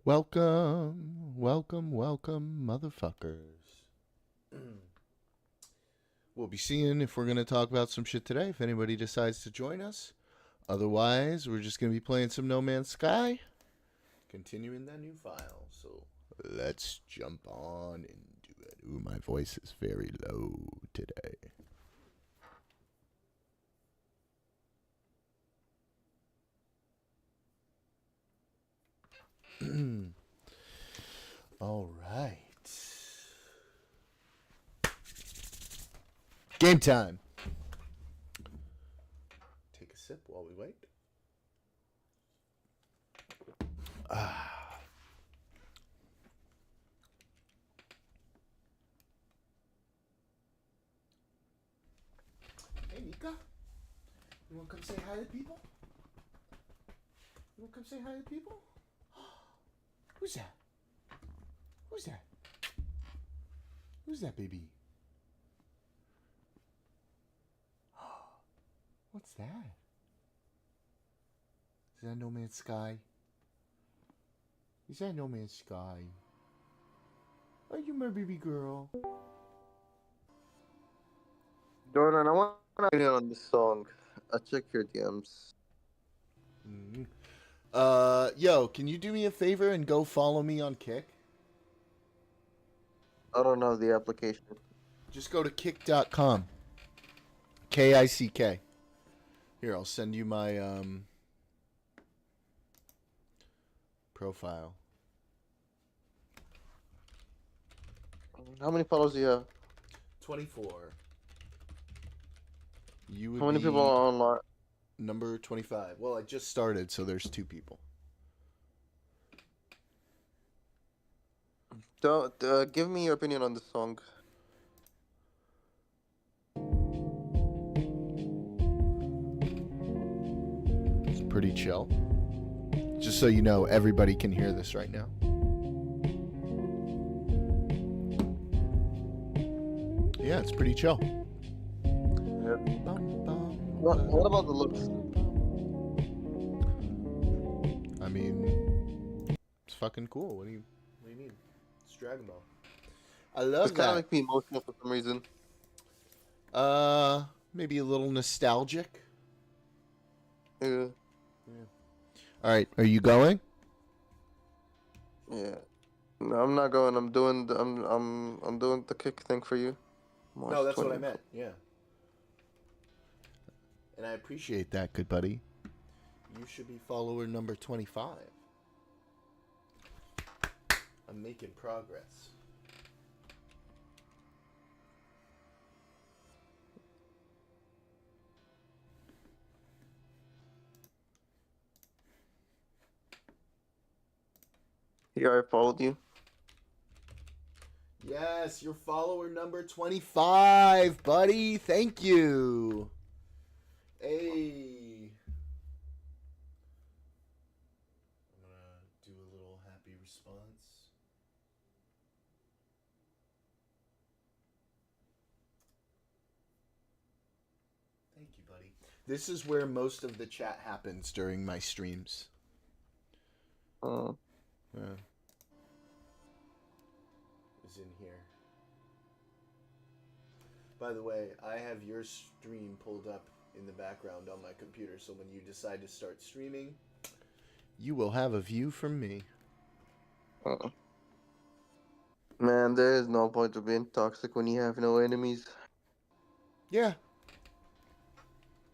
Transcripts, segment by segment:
Welcome, welcome, welcome, motherfuckers. We'll be seeing if we're going to talk about some shit today, if anybody decides to join us. Otherwise, we're just going to be playing some No Man's Sky, continuing that new file. So let's jump on into it. Ooh, my voice is very low today. All right. Game time. Take a sip while we wait. Hey, Nika. You want to come say hi to people? You want to come say hi to people? Who's that? Who's that? Who's that, baby? What's that? Is that No Man's Sky? Is that No Man's Sky? Are you my baby girl? Jordan, I want to opinion on this song. I check your DMs. Mm. Yo, can you do me a favor and go follow me on Kick? I don't know the application. Just go to kick.com. Kick. Here, I'll send you my profile. How many followers do you have? 24. You would How many people be are online? number 25. Well, I just started, so there's 2 people. Give me your opinion on this song. It's pretty chill. Just so you know, everybody can hear this right now. Yeah, it's pretty chill. Yeah. What about the looks? I mean, it's fucking cool. What do you mean? It's Dragon Ball. I It's love kind of that. make me emotional for some reason. Maybe a little nostalgic. Yeah. All right, are you going? Yeah. No, I'm not going. I'm doing the kick thing for you. March No, that's what I 20th. meant. Yeah. And I appreciate that, good buddy. You should be follower number 25. I'm making progress. Here, I followed you. Yes, you're follower number 25, buddy. Thank you. Hey. I'm going to do a little happy response. Thank you, buddy. This is where most of the chat happens during my streams. Uh, Yeah. Is in here. By the way, I have your stream pulled up in the background on my computer, so when you decide to start streaming, you will have a view from me. uh. Man, there is no point of being toxic when you have no enemies. Yeah.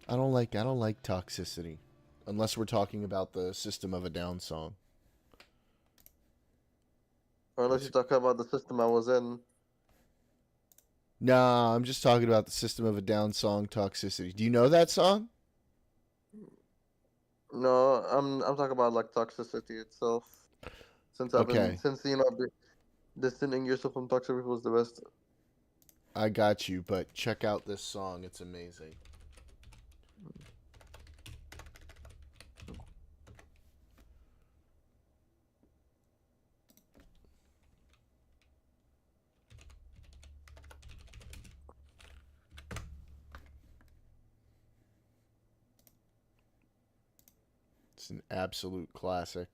I don't like toxicity. Unless we're talking about the System of a Down song. Or unless What's you talk about the system I was in. Nah, I'm just talking about the System of a Down song Toxicity. Do you know that song? No, I'm talking about like toxicity itself. Okay, Since distancing yourself from toxic people is the best. I got you, but check out this song. It's amazing. It's an absolute classic.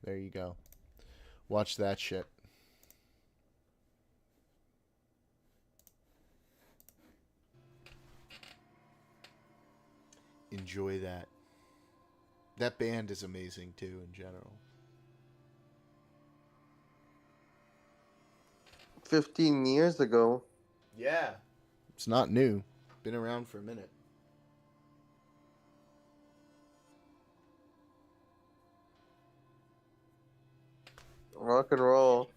There you go. Watch that shit. Enjoy that. That band is amazing too in general. 15 years ago. Yeah. It's not new. Been around for a minute. Rock and roll.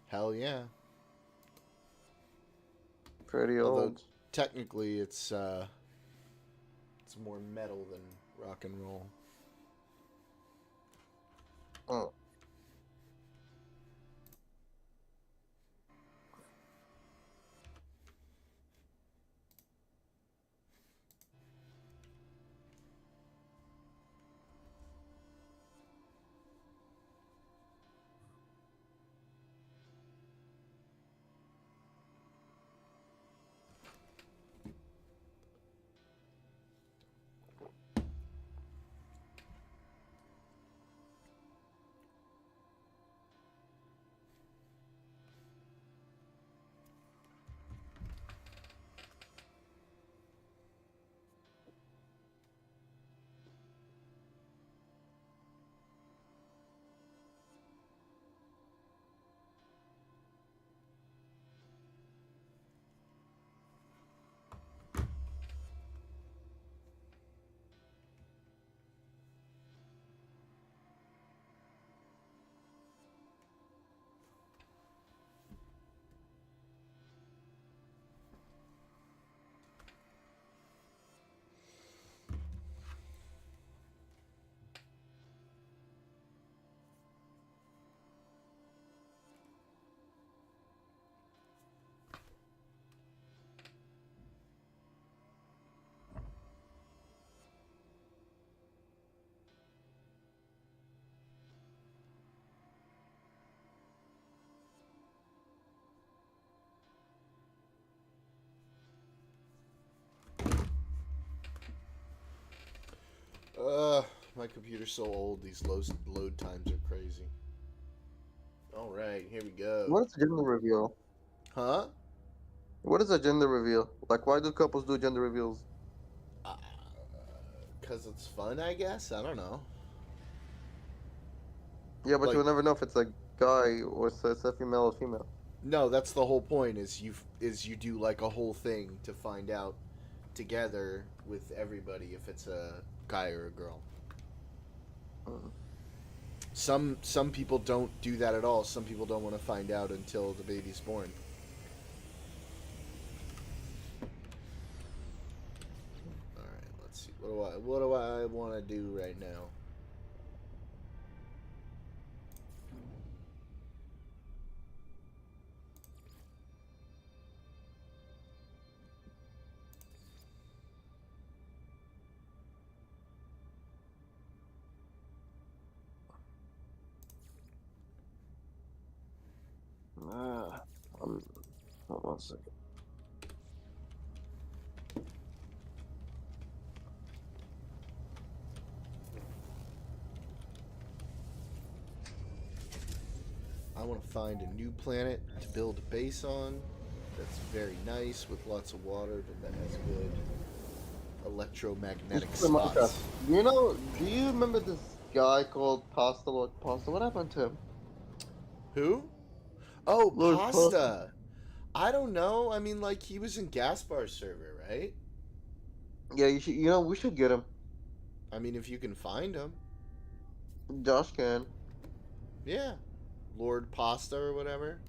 Hell yeah. Pretty Although old. technically it's more metal than rock and roll. Oh. My computer's so old. These load times are crazy. All right, here we go. What is gender reveal? Huh? What is a gender reveal? Like, why do couples do gender reveals? Cause it's fun, I guess. I don't know. Yeah, but Like- you'll never know if it's a guy or it's a female or female. No, that's the whole point. Is you do like a whole thing to find out together with everybody if it's a guy or a girl. Mm. Some people don't do that at all. Some people don't want to find out until the baby's born. All right, let's see. What do I want to do right now? Hold on a second. I want to find a new planet to build a base on. That's very nice with lots of water that has good electromagnetic spots. Do you remember this guy called Pasta Lord Pasta? What happened to him? Who? Oh, Lord Pasta. I don't know. I mean, like, he was in Gaspar's server, right? Yeah, we should get him. I mean, if you can find him. Josh can. Yeah. Lord Pasta or whatever.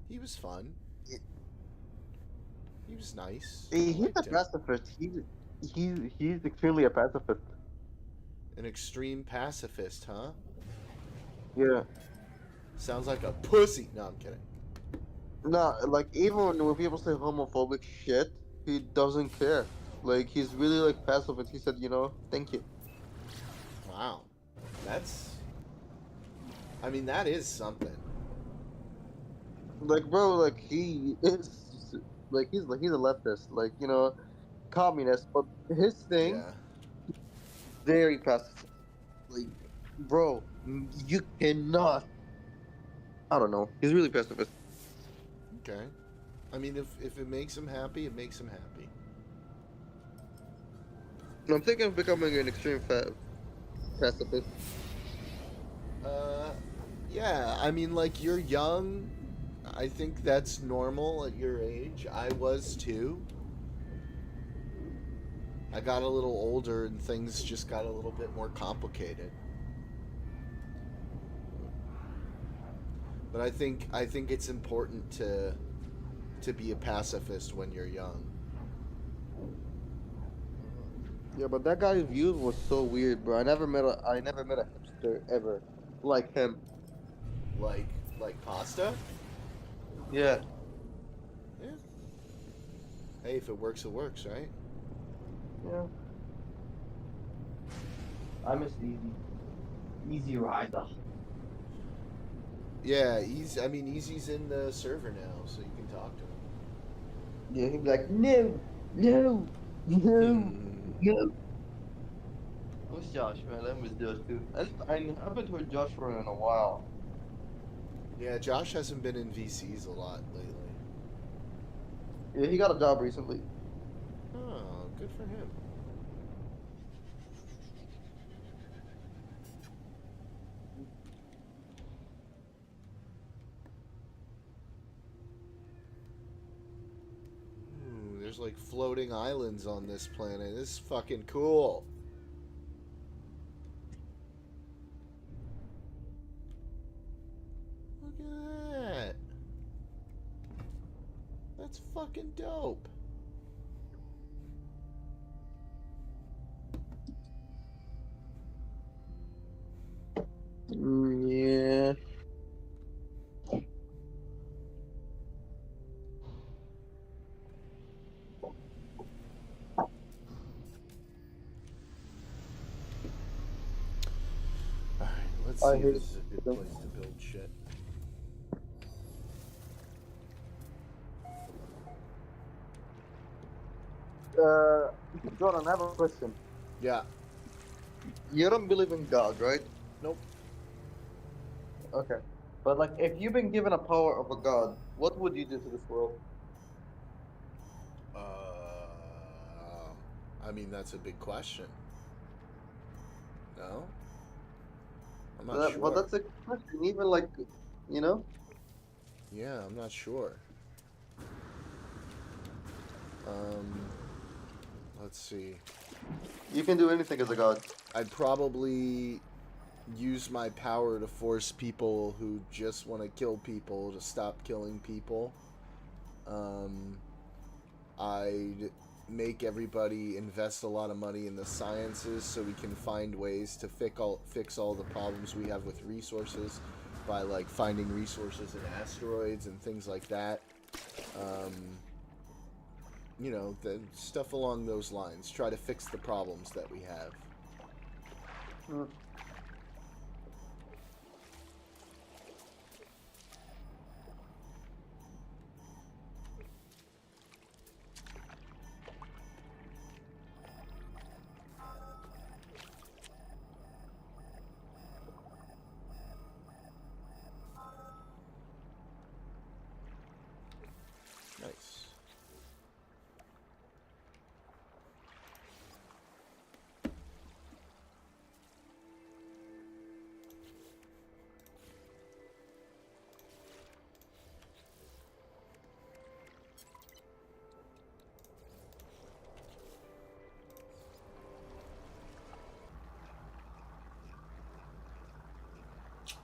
He was fun. He was nice. I He's liked a him. pacifist. He's extremely a pacifist. An extreme pacifist, huh? Yeah. Sounds like a pussy. No, I'm kidding. Nah, like even when people say homophobic shit, he doesn't care. Like he's really like pacifist. He said, thank you. Wow. That is something. Like bro, like he is he's a leftist, communist, but his thing Yeah. very pacifist. Like bro, you cannot. I don't know. He's really pacifist. Okay. I mean, if it makes him happy, it makes him happy. I'm thinking of becoming an extreme pacifist. Uh, yeah. I mean, like you're young. I think that's normal at your age. I was too. I got a little older and things just got a little bit more complicated. But I think it's important to be a pacifist when you're young. Yeah, but that guy's views was so weird, bro. I never met a hipster ever like him. Like like pasta? Yeah. Yeah. Hey, if it works, it works, right? Yeah. I miss Easy. Easy Rider. Yeah, I mean, Easy's in the server now, so you can talk to Yeah, he'd be like, no, no, no, him. no. Who's Josh, man? I miss Josh too. I haven't heard Josh for in a while. Yeah, Josh hasn't been in VCs a lot lately. Yeah, he got a job recently. Oh, good for him. Ooh, there's like floating islands on this planet. This is fucking cool. Look at that. That's fucking dope. Yeah. Alright, let's I see if hate this is a good them. place to build shit. Uh, Jordan, I have a question. Yeah. You don't believe in God, right? Nope. Okay. But like, if you've been given a power of a god, what would you do to this world? I mean, that's a big question. No? I'm not But sure. that's a question. Even like, you know, Yeah, I'm not sure. Um, let's see. you can do anything as a god. I'd probably use my power to force people who just want to kill people to stop killing people. Um, I'd make everybody invest a lot of money in the sciences so we can find ways to fix all the problems we have with resources by like finding resources in asteroids and things like that. Um, the stuff along those lines. Try to fix the problems that we have. Mm. Nice.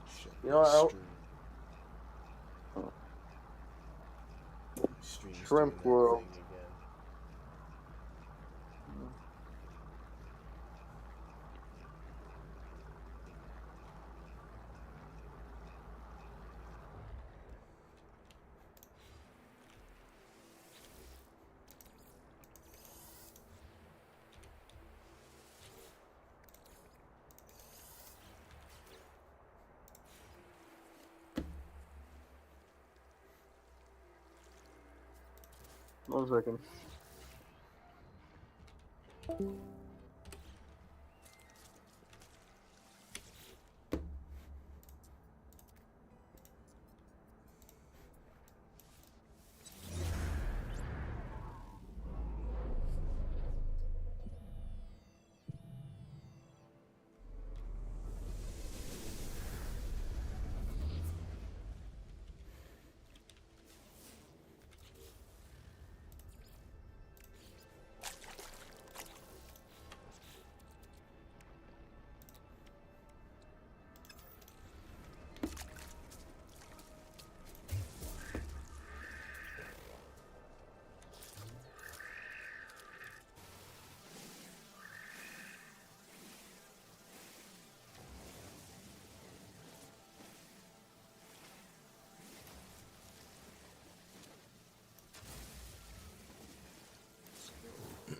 Shit, You know, my I, stream's doing Shrimp that World. thing again. One second.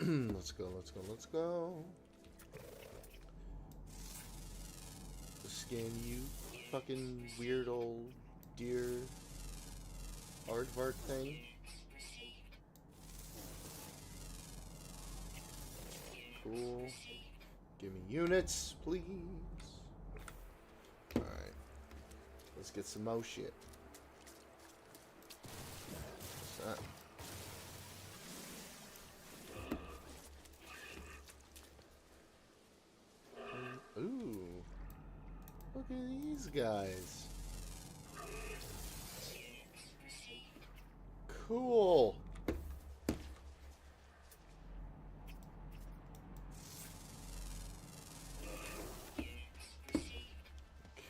Let's go, let's go, let's go. Scan you, fucking weird old deer aardvark thing. Cool. Give me units, please. Alright. Let's get some more shit. What's that? Ooh. Look at these guys. Cool.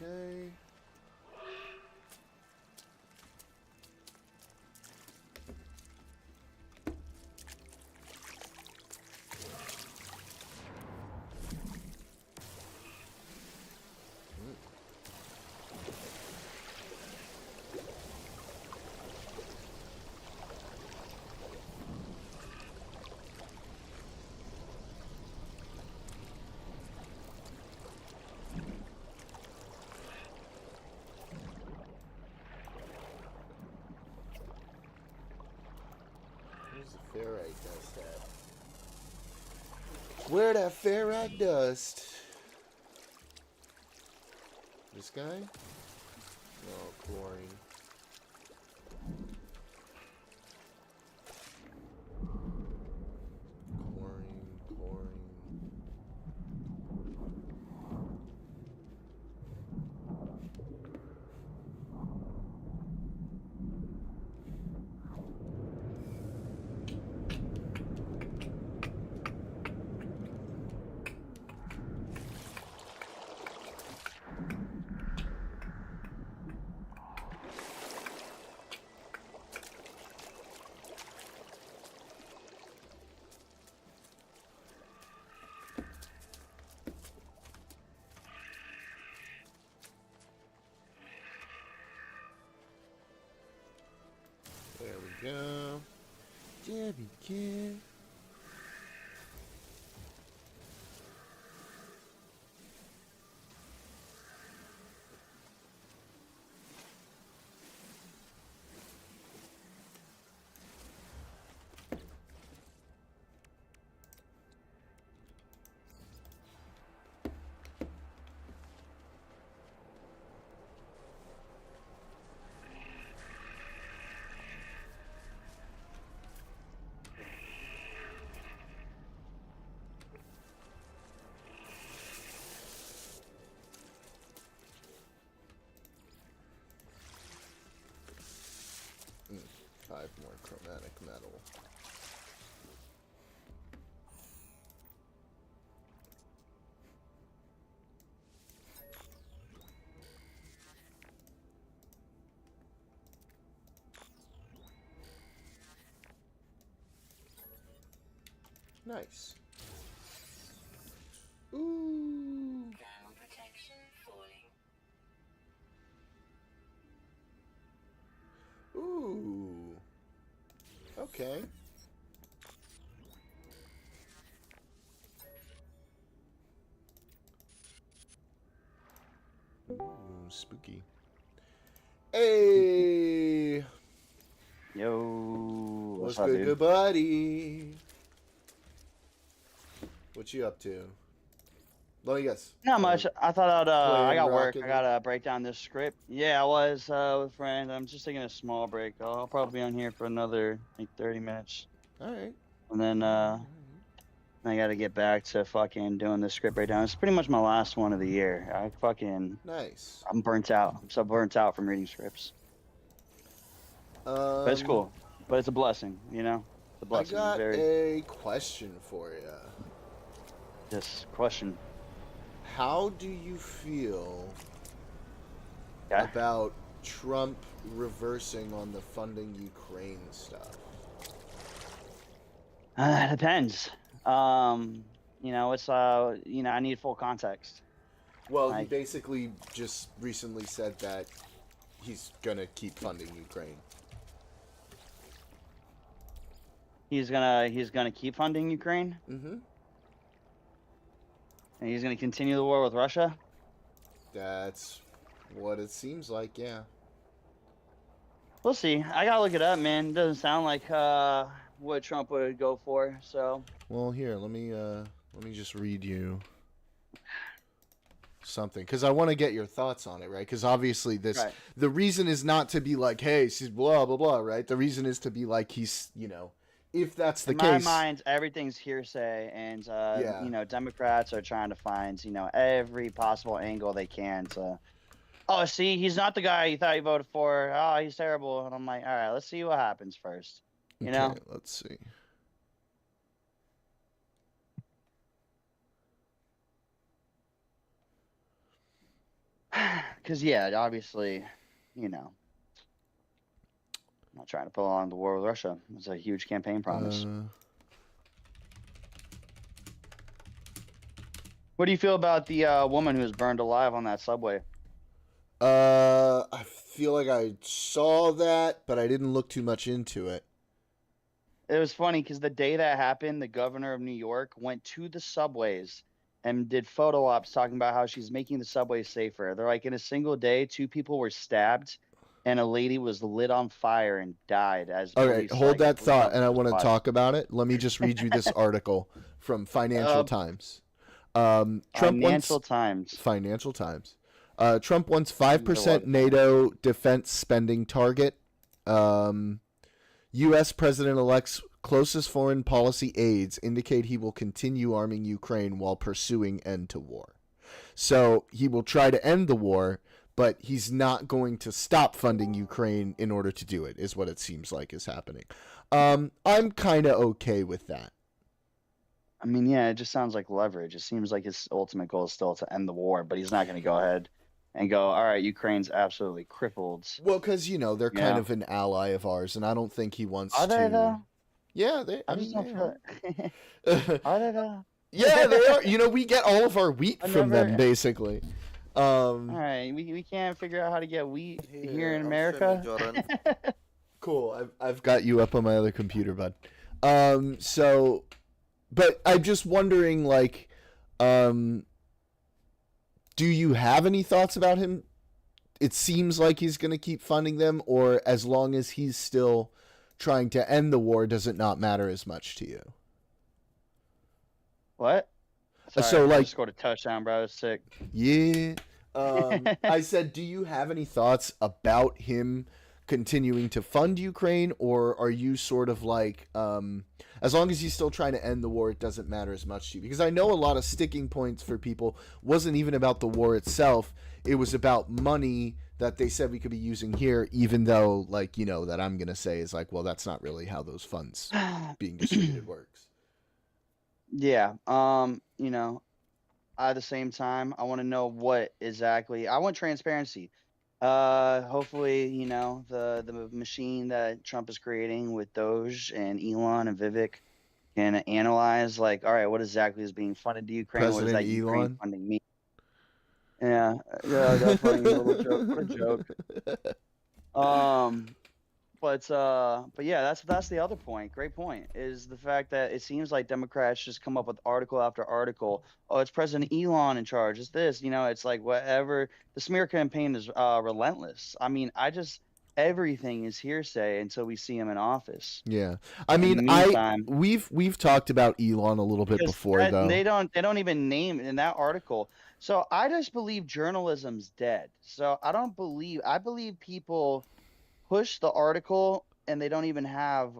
Okay. Where's the ferrite dust at? Where that ferrite dust? This guy? Oh, chlorine. Chlorine. There we go. Debbie can. Mm, 5 more chromatic metal. Nice. Ooh. Thermal protection falling. Ooh. Okay. Ooh, spooky. Hey! Yo, What's what's up, good, dude? good buddy? What you up to? Let me guess. Not much. I thought I'd I Playing got work. Rocket I gotta break down this script. Yeah, I was with a friend. I'm just taking a small break. I'll probably be on here for another like 30 minutes, Alright. and then I gotta get back to fucking doing the script breakdown. It's pretty much my last one of the year. Nice. I'm burnt out. I'm so burnt out from reading scripts. But it's cool. But it's a blessing, you know. The I blessing. got Very a question for you. this question. How do you feel Yeah. about Trump reversing on the funding Ukraine stuff? It depends. You know, it's you know, I need full context. Well, he Like- basically just recently said that he's gonna keep funding Ukraine. He's gonna keep funding Ukraine, Mm-hmm. and he's gonna continue the war with Russia. That's what it seems like, yeah. We'll see. I gotta look it up, man. It doesn't sound like what Trump would go for. So Well, here, let me just read you something because I want to get your thoughts on it, right? Because obviously Right. the reason is not to be like, hey, she's blah blah blah, right? The reason is to be like he's, if that's the in case. my mind, everything's hearsay, and Yeah. Democrats are trying to find every possible angle they can to. Oh, see, he's not the guy you thought you voted for. Oh, he's terrible. And I'm like, all right, let's see what happens first. You know? Okay, let's see. Because, yeah, obviously, I'm not trying to prolong the war with Russia. It's a huge campaign promise. What do you feel about the woman who was burned alive on that subway? I feel like I saw that, but I didn't look too much into it. It was funny because the day that happened, the governor of New York went to the subways and did photo ops talking about how she's making the subways safer. They're like, in a single day, 2 people were stabbed and a lady was lit on fire and died as Okay, police, hold like, that blew thought, up and I the want to spot. talk about it. Let me just read you this article from Financial Times. Trump Financial wants Times. Financial Times. Trump wants 5% You're NATO defense spending target. U.S. President-elect's closest foreign policy aides indicate he will continue arming Ukraine while pursuing end to war. So he will try to end the war, but he's not going to stop funding Ukraine in order to do it, is what it seems like is happening. I'm kind of okay with that. I mean, yeah, it just sounds like leverage. It seems like his ultimate goal is still to end the war, but he's not going to go ahead and go, all right, Ukraine's absolutely crippled. Well, because, they're kind Yeah. of an ally of ours, and I don't think he wants Are to... they, though? Yeah, they... I just don't feel it. Are they, though? Yeah, they are. We get all of our wheat I from them, never- basically. All right, we can't figure out how to get wheat here in I'll America. send you, Jordan. Cool. I've got you up on my other computer, bud. But I'm just wondering, like, do you have any thoughts about him? It seems like he's going to keep funding them, or as long as he's still trying to end the war, does it not matter as much to you? What? So, Sorry, I like- just scored a touchdown, bro. I was sick. Yeah. I said, do you have any thoughts about him continuing to fund Ukraine, or are you sort of like, as long as he's still trying to end the war, it doesn't matter as much to you? Because I know a lot of sticking points for people wasn't even about the war itself. It was about money that they said we could be using here, even though, like, that I'm going to say is like, well, that's not really how those funds being distributed works. Yeah. At the same time, I want to know what exactly. I want transparency. Hopefully, the machine that Trump is creating with Doge and Elon and Vivek can analyze, like, all right, what exactly is being funded to Ukraine? What is that President Ukraine Elon? funding me? Yeah, that's funny. Little joke. What a joke. But yeah, that's the other point. Great point is the fact that it seems like Democrats just come up with article after article. Oh, it's President Elon in charge. It's this, it's like whatever. The smear campaign is relentless. I mean, everything is hearsay until we see him in office. Yeah. I In the mean, meantime- we've talked about Elon a little bit Because before, that- though. They don't even name in that article. So I just believe journalism's dead. So I believe people push the article and they don't even have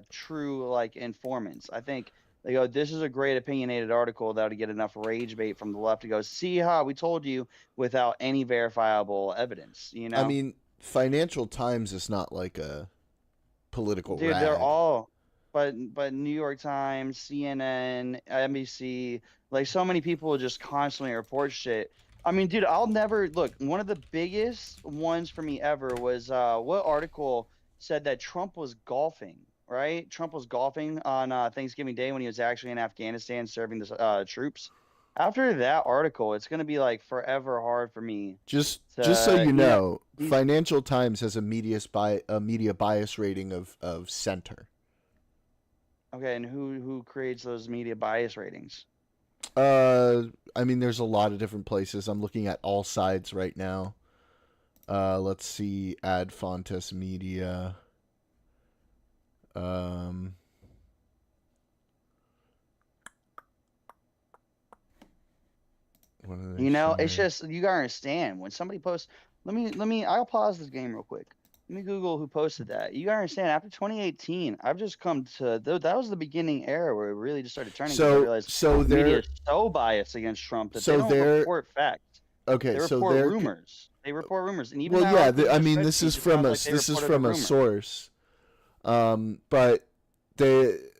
true like informants. I think they go, this is a great opinionated article that would get enough rage bait from the left to go, see how we told you, without any verifiable evidence. I mean, Financial Times is not like a political dude, rag. they're all, but New York Times, CNN, NBC, like so many people just constantly report shit. I mean, dude, I'll never look. One of the biggest ones for me ever was what article said that Trump was golfing, right? Trump was golfing on Thanksgiving Day when he was actually in Afghanistan serving the troops. After that article, it's gonna be like forever hard for me. Just so you know, these- Financial Times has a media bias rating of center. Okay, and who creates those media bias ratings? I mean, there's a lot of different places. I'm looking at All Sides right now. Let's see, Ad Fontes Media. What are they You know, it's sharing? just you gotta understand when somebody posts. Let me. I'll pause this game real quick. Let me Google who posted that. You gotta understand. After 2018, I've just come to that was the beginning era where it really just started turning because I realized So the media they're is so biased against Trump that they so don't they're report facts. okay. They So report they're rumors. They report rumors, and even well, that yeah. article you I just mean, read this to me is just from sounds a like they this is reported a from a rumor. source. But the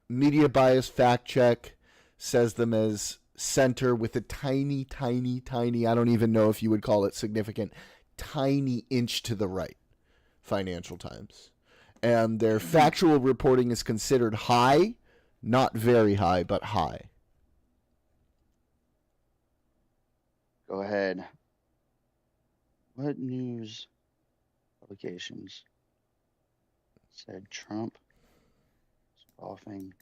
media bias fact check says them as center with a tiny, tiny, tiny. I don't even know if you would call it significant. Tiny inch to the right. Financial Times, and their factual reporting is considered high, not very high, but high. Go ahead. What news publications said Trump is golfing?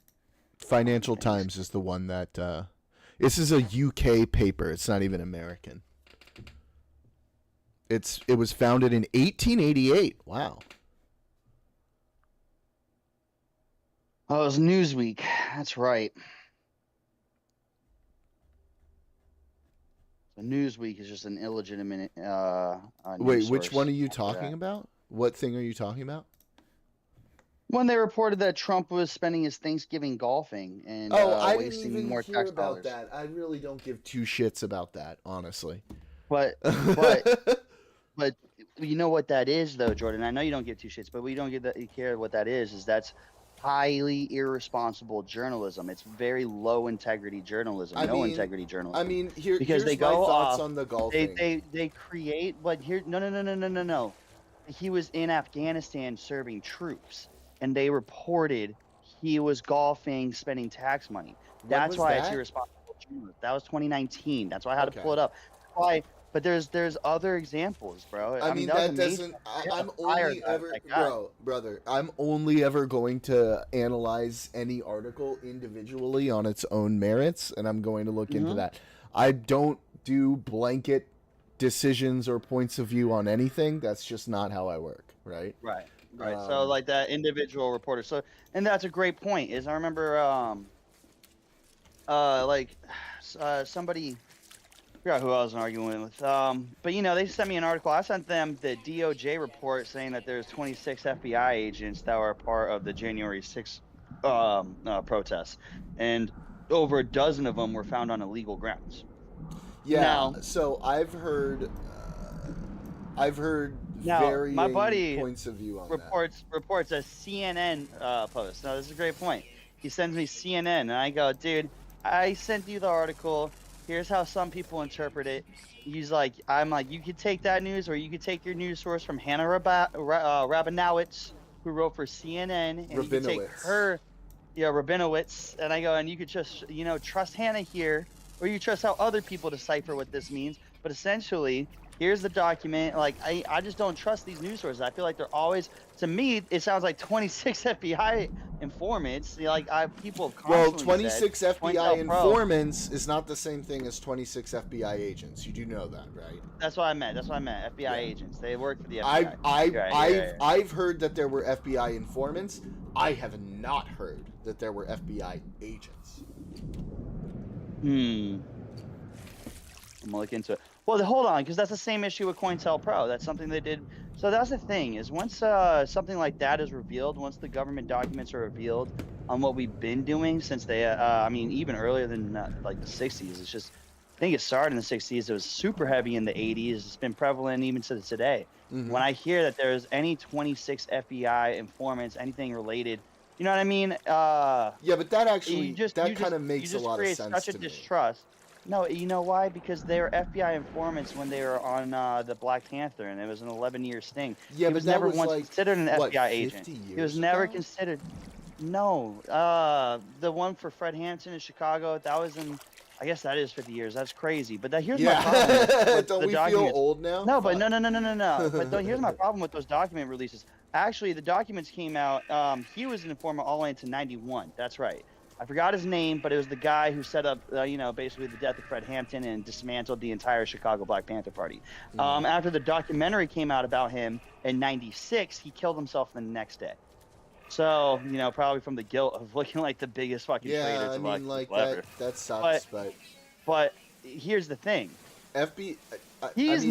Financial Thanks. Times is the one that. This is a UK paper. It's not even American. It was founded in 1888. Wow. Oh, it was Newsweek. That's right. So Newsweek is just an illegitimate news Wait, which source one are you after talking that. about? What thing are you talking about? When they reported that Trump was spending his Thanksgiving golfing and I didn't wasting even more hear tax about dollars. that. I really don't give two shits about that, honestly. But you know what that is though, Jordan. I know you don't give two shits, but we don't you care what that is that's highly irresponsible journalism. It's very low integrity journalism, I no mean- integrity journalism. I mean, Because here's they my go thoughts off, on the golfing. they create but here no. He was in Afghanistan serving troops and they reported he was golfing, spending tax money. When That's was why it's that? irresponsible journalism. That was 2019. That's why I had to Okay. pull it up. Why? But there's other examples, bro. I mean, that was that amazing. doesn't. They I'm hired only that ever, guy. brother. I'm only ever going to analyze any article individually on its own merits, and I'm going to look into Mhm. that. I don't do blanket decisions or points of view on anything. That's just not how I work, right? Right. So like that individual reporter. So and that's a great point. Is I remember somebody I forgot who I was arguing with. But you know, they sent me an article. I sent them the DOJ report saying that there's 26 FBI agents that were a part of the January 6th protests, and over a dozen of them were found on illegal grounds. Yeah. Now- So I've heard Now, varying my buddy points of view on reports a CNN post. Now, this is a great point. He sends me CNN, and I go, dude, I sent you the article. Here's how some people interpret it. I'm like, you could take that news, or you could take your news source from Hannah Rabinowitz, who wrote for CNN, and you could take Rabinowitz. her, Rabinowitz, and I go, and you could just, trust Hannah here, or you trust how other people decipher what this means. But essentially, here's the document. Like, I just don't trust these news sources. I feel like they're always, to me, it sounds like 26 FBI informants. People have Well, constantly 26 said, FBI Point Pro. informants is not the same thing as 26 FBI agents. You do know that, right? That's what I meant. FBI Yeah. agents. They work for the FBI. I've heard that there were FBI informants. I have not heard that there were FBI agents. I'm gonna look into it. Well, hold on, because that's the same issue with COINTELPRO. That's something they did. So that's the thing is once something like that is revealed, once the government documents are revealed on what we've been doing since they, even earlier than like the 60s. It's just, I think it started in the 60s. It was super heavy in the 80s. It's been prevalent even to today. Mhm. When I hear that there's any 26 FBI informants, anything related, you know what I mean? Yeah, but that actually you kind of makes a lot of create sense such a to me. distrust. No, you know why? Because they were FBI informants when they were on the Black Panther, and it was an 11-year sting. Yeah, He but was that never was once like, considered an what, FBI 50 agent. He was years never ago? considered. No, the one for Fred Hampton in Chicago, that was in. I guess that is 50 years. That's crazy. But here's my problem. Yeah, With don't the we feel documents. old now? No, but Fuck. no. But here's my problem with those document releases. Actually, the documents came out. He was an informant all the way into '91. That's right. I forgot his name, but it was the guy who set up, basically the death of Fred Hampton and dismantled the entire Chicago Black Panther Party. After the documentary came out about him in '96, he killed himself the next day. So, probably from the guilt of looking like the biggest fucking traitor Yeah, to I mean, like ever. that sucks, but But here's the thing. FB. He is